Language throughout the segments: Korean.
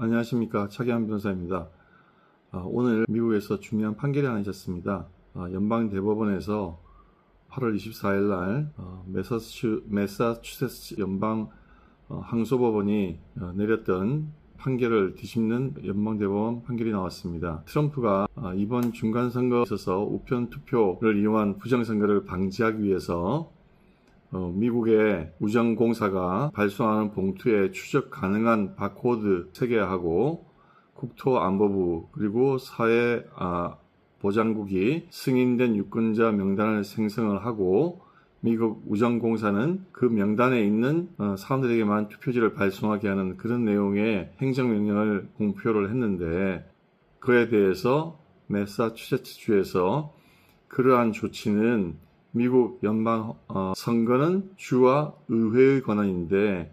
안녕하십니까. 차기환 변호사입니다. 오늘 미국에서 중요한 판결이 하나 있었습니다. 연방대법원에서 8월 24일 날 매사추세츠 연방 항소법원이 내렸던 판결을 뒤집는 연방대법원 판결이 나왔습니다. 트럼프가 이번 중간선거에 있어서 우편 투표를 이용한 부정선거를 방지하기 위해서 미국의 우정공사가 발송하는 봉투에 추적 가능한 바코드 체계하고 국토안보부 그리고 사회보장국이 승인된 유권자 명단을 생성을 하고 미국 우정공사는 그 명단에 있는 사람들에게만 투표지를 발송하게 하는 그런 내용의 행정명령을 공표를 했는데, 그에 대해서 매사추세츠주에서 그러한 조치는 미국 연방 선거는 주와 의회의 권한인데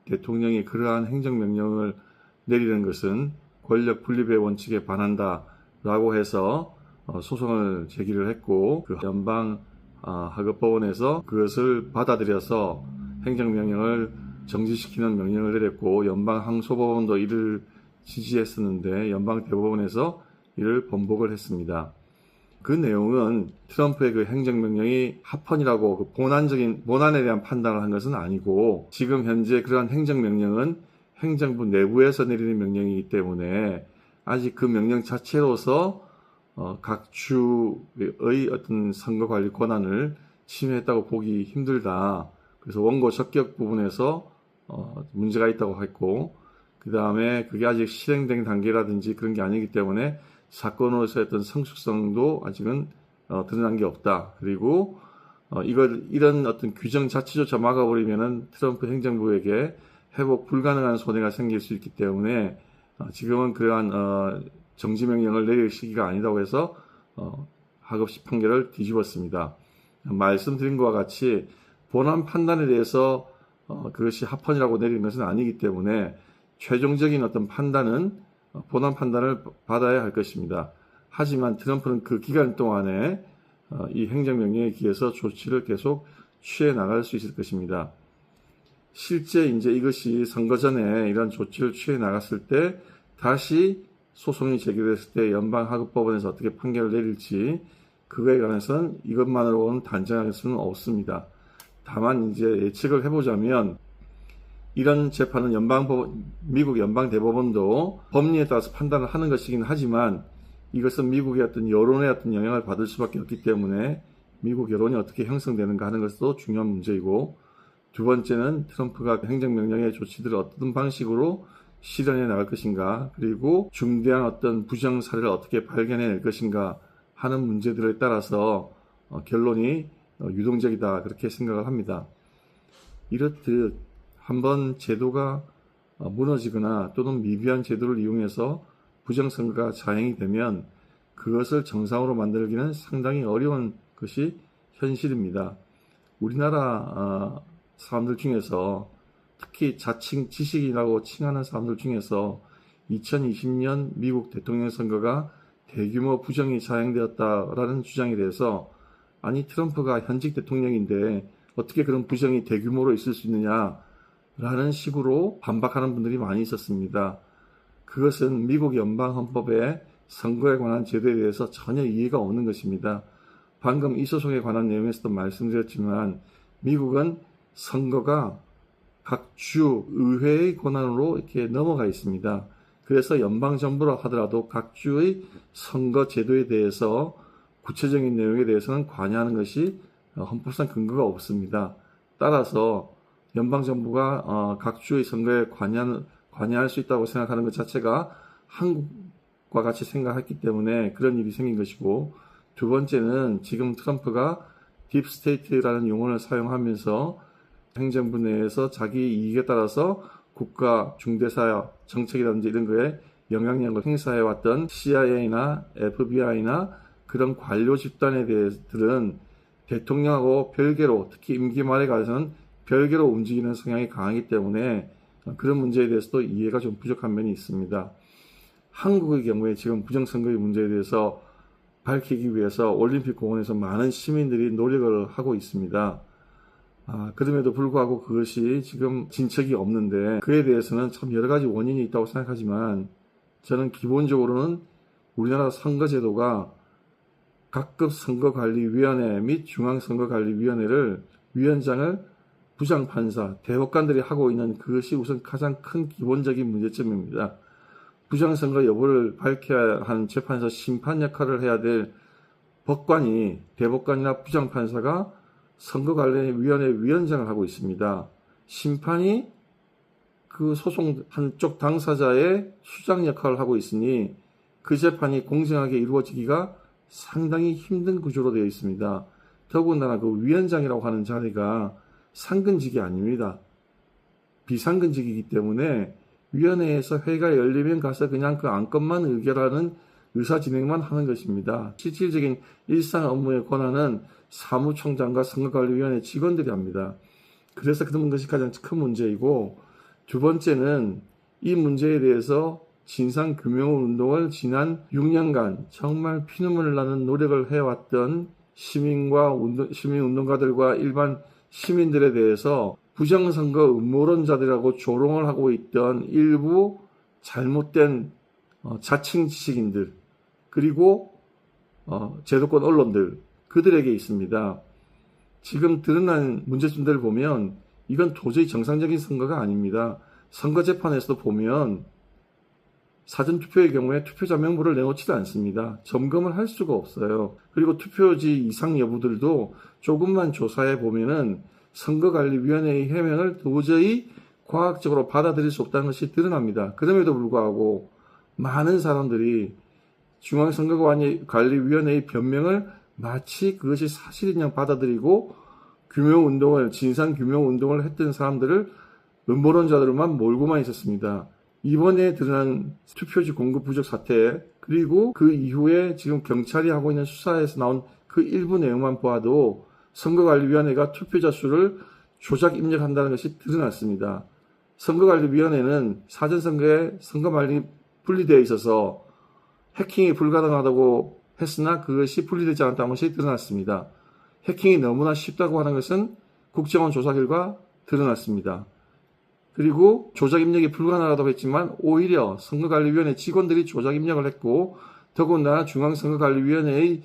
대통령이 그러한 행정명령을 내리는 것은 권력 분립의 원칙에 반한다라고 해서 소송을 제기를 했고, 그 연방 하급법원에서 그것을 받아들여서 행정명령을 정지시키는 명령을 내렸고, 연방 항소법원도 이를 지지했었는데 연방대법원에서 이를 번복을 했습니다. 그 내용은 트럼프의 그 행정명령이 합헌이라고 그 본안에 대한 판단을 한 것은 아니고, 지금 현재 그러한 행정명령은 행정부 내부에서 내리는 명령이기 때문에 아직 그 명령 자체로서 각 주의 어떤 선거관리 권한을 침해했다고 보기 힘들다. 그래서 원고 적격 부분에서 문제가 있다고 했고, 그 다음에 그게 아직 실행된 단계라든지 그런 게 아니기 때문에 사건으로서의 어떤 성숙성도 아직은 드러난 게 없다. 그리고 이런 어떤 규정 자체조차 막아버리면은 트럼프 행정부에게 회복 불가능한 손해가 생길 수 있기 때문에 지금은 그러한 정지명령을 내릴 시기가 아니라고 해서 하급시 판결을 뒤집었습니다. 말씀드린 것과 같이 본안 판단에 대해서 그것이 합헌이라고 내리는 것은 아니기 때문에 최종적인 어떤 판단은 본안 판단을 받아야 할 것입니다. 하지만 트럼프는 그 기간 동안에 이 행정명령에 기해서 조치를 계속 취해 나갈 수 있을 것입니다. 실제 이제 이것이 선거 전에 이런 조치를 취해 나갔을 때 다시 소송이 제기됐을 때 연방하급법원에서 어떻게 판결을 내릴지, 그거에 관해서는 이것만으로는 단정할 수는 없습니다. 다만 이제 예측을 해보자면, 이런 재판은 미국 연방대법원도 법리에 따라서 판단을 하는 것이긴 하지만 이것은 미국의 어떤 여론의 어떤 영향을 받을 수밖에 없기 때문에 미국 여론이 어떻게 형성되는가 하는 것도 중요한 문제이고, 두 번째는 트럼프가 행정명령의 조치들을 어떤 방식으로 실현해 나갈 것인가, 그리고 중대한 어떤 부정 사례를 어떻게 발견해낼 것인가 하는 문제들에 따라서 결론이 유동적이다, 그렇게 생각을 합니다. 이렇듯 한번 제도가 무너지거나 또는 미비한 제도를 이용해서 부정선거가 자행이 되면 그것을 정상으로 만들기는 상당히 어려운 것이 현실입니다. 우리나라 사람들 중에서 특히 자칭 지식인이라고 칭하는 사람들 중에서 2020년 미국 대통령 선거가 대규모 부정이 자행되었다라는 주장에 대해서, 아니 트럼프가 현직 대통령인데 어떻게 그런 부정이 대규모로 있을 수 있느냐라는 식으로 반박하는 분들이 많이 있었습니다. 그것은 미국 연방헌법의 선거에 관한 제도에 대해서 전혀 이해가 없는 것입니다. 방금 이 소송에 관한 내용에서도 말씀드렸지만 미국은 선거가 각 주 의회의 권한으로 이렇게 넘어가 있습니다. 그래서 연방정부라 하더라도 각 주의 선거 제도에 대해서 구체적인 내용에 대해서는 관여하는 것이 헌법상 근거가 없습니다. 따라서 연방정부가 각 주의 선거에 관여할 수 있다고 생각하는 것 자체가 한국과 같이 생각했기 때문에 그런 일이 생긴 것이고, 두 번째는 지금 트럼프가 딥스테이트라는 용어를 사용하면서 행정부 내에서 자기 이익에 따라서 국가 중대사 정책이라든지 이런 거에 영향력을 행사해왔던 CIA나 FBI나 그런 관료 집단에 대해서는 대통령하고 별개로, 특히 임기 말에 가서는 별개로 움직이는 성향이 강하기 때문에 그런 문제에 대해서도 이해가 좀 부족한 면이 있습니다. 한국의 경우에 지금 부정선거의 문제에 대해서 밝히기 위해서 올림픽 공원에서 많은 시민들이 노력을 하고 있습니다. 그럼에도 불구하고 그것이 지금 진척이 없는데, 그에 대해서는 참 여러 가지 원인이 있다고 생각하지만, 저는 기본적으로는 우리나라 선거제도가 각급 선거관리위원회 및 중앙선거관리위원회를 위원장을 부장판사, 대법관들이 하고 있는 그것이 우선 가장 큰 기본적인 문제점입니다. 부정선거 여부를 밝혀야 하는 재판에서 심판 역할을 해야 될 법관이, 대법관이나 부장판사가 선거관리위원회 위원장을 하고 있습니다. 심판이 그 소송 한쪽 당사자의 수장 역할을 하고 있으니 그 재판이 공정하게 이루어지기가 상당히 힘든 구조로 되어 있습니다. 더군다나 그 위원장이라고 하는 자리가 상근직이 아닙니다. 비상근직이기 때문에 위원회에서 회의가 열리면 가서 그냥 그 안건만 의결하는 의사진행만 하는 것입니다. 실질적인 일상 업무의 권한은 사무총장과 선거관리위원회 직원들이 합니다. 그래서 그런 것이 가장 큰 문제이고, 두 번째는 이 문제에 대해서 진상규명운동을 지난 6년간 정말 피눈물을 나는 노력을 해왔던 시민운동가들과 일반 시민들에 대해서 부정선거 음모론자들이라고 조롱을 하고 있던 일부 잘못된 자칭 지식인들, 그리고 제도권 언론들, 그들에게 있습니다. 지금 드러난 문제점들을 보면 이건 도저히 정상적인 선거가 아닙니다. 선거재판에서도 보면 사전투표의 경우에 투표자 명부를 내놓지도 않습니다. 점검을 할 수가 없어요. 그리고 투표지 이상 여부들도 조금만 조사해 보면은 선거관리위원회의 해명을 도저히 과학적으로 받아들일 수 없다는 것이 드러납니다. 그럼에도 불구하고 많은 사람들이 중앙선거관리위원회의 변명을 마치 그것이 사실인 양 받아들이고 진상규명운동을 했던 사람들을 음모론자들만 몰고만 있었습니다. 이번에 드러난 투표지 공급 부족 사태, 그리고 그 이후에 지금 경찰이 하고 있는 수사에서 나온 그 일부 내용만 보아도 선거관리위원회가 투표자 수를 조작 입력한다는 것이 드러났습니다. 선거관리위원회는 사전선거에 선거말이 분리되어 있어서 해킹이 불가능하다고 했으나 그것이 분리되지 않았다는 것이 드러났습니다. 해킹이 너무나 쉽다고 하는 것은 국정원 조사 결과 드러났습니다. 그리고 조작 입력이 불가능하다고 했지만 오히려 선거관리위원회 직원들이 조작 입력을 했고, 더군다나 중앙선거관리위원회의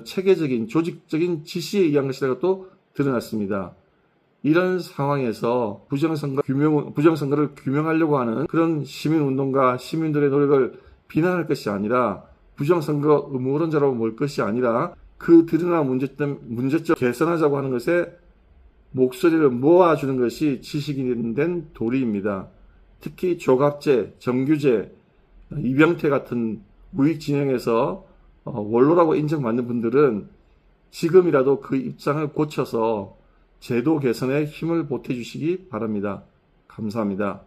체계적인 조직적인 지시에 의한 것이라고 또 드러났습니다. 이런 상황에서 부정선거를 규명하려고 하는 그런 시민운동가 시민들의 노력을 비난할 것이 아니라, 부정선거 음모론자라고 몰 것이 아니라 그 드러난 문제점 개선하자고 하는 것에 목소리를 모아주는 것이 지식인 된 도리입니다. 특히 조갑제, 정규제, 이병태 같은 우익 진영에서 원로라고 인정받는 분들은 지금이라도 그 입장을 고쳐서 제도 개선에 힘을 보태주시기 바랍니다. 감사합니다.